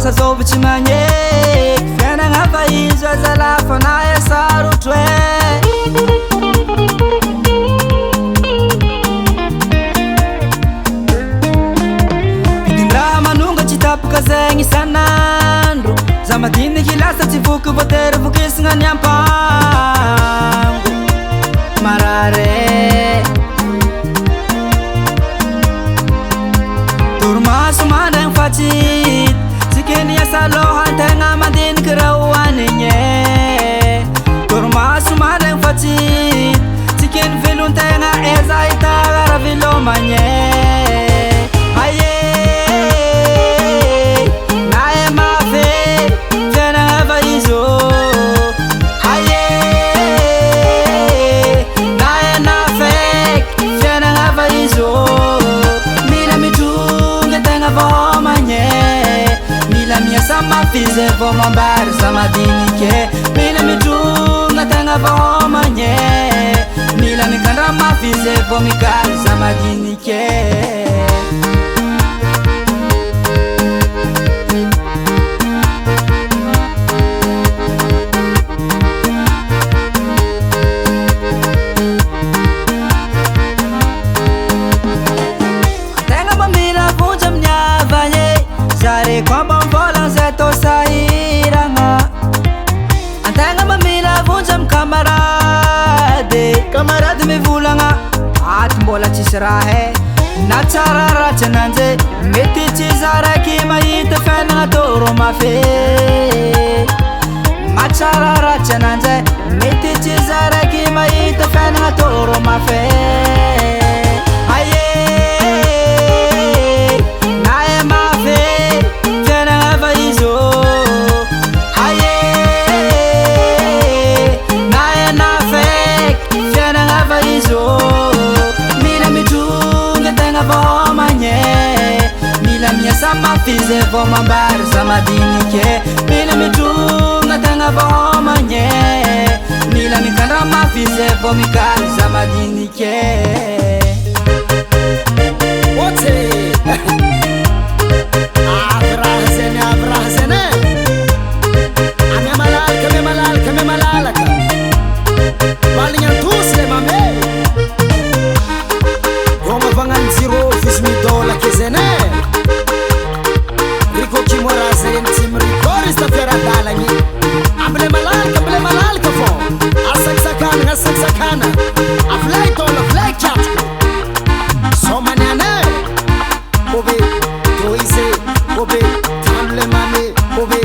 asa zovy tsy magneky fiainagna fa izy azalafa na esarotro Pidin-draha manonga tsy tapaka zegny isan'andro za madiniky lasa tsy voky voatery vokisagna ny ampango marare Toromaso mandraigny fa tsy hita tsy keny asa loha an-tegna mandiniky raha hoanigny Toromaso mandraigny fa tsy hita tsy keny velon-tegna eza hitagna raha velomagny aye na e mafy fiainagna fa izy aye na e nafeky fiainagna fa izy mila mitrongy tegna fa homagny mila miasa mafy zay vao mambary za madiniky mila mitrongy tegna fa homagny mila mikandra mafy zay vao mikaly za madiniky Komba mbola zay tô sahiragna an-tegna mamila vonjy amy kamarady mivolagna aty mbola tsisy raha na tsara ratsy ananjy mety tsy zaraky mahita fiainagna toro mafy matsara ratsy ananjy mety tsy zaraky mahita fiainagna toro mafy Mafy zay vao mambary za madiniky mila mitronga tegna vao homagny mila mikandra mafy zay vao mikaly za madiniky avy raha zany ame malalaka maligny antosy le mame vo mavagnany zero fisy midôlaka zany Tsy mirikory sa fiara-dalagny ambile malalaka fô asakisakana afilay tôlo afilay kiatroko somaniane bôbe toise bôbe tano le mame bôbe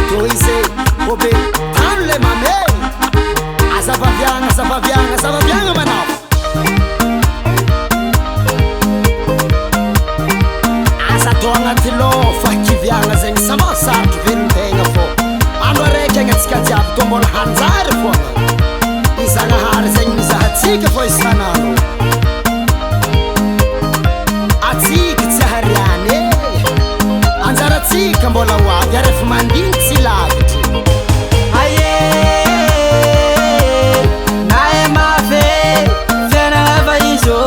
toise bôbe tano le mame azavaviagna manao asa tô agnaty lofa kiviagna zegny sama sarotro velon-tegna fô andro araiky agnatsika jiaby tô mbola hanjary foagna izagnahary zegny mizahatsika fô isanandro atsika tsy hariany anjaratsika mbola hoavy arefa mandiny tsy lavitry aye na e mafy fiainagna fa izy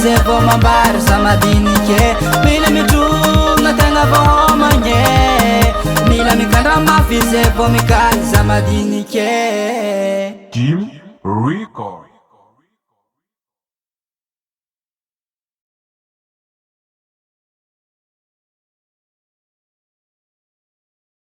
zay vao mambary za madiniky mila mitronga tegna vao homagny mila mikandra mafy zay vao mikaly za madiniky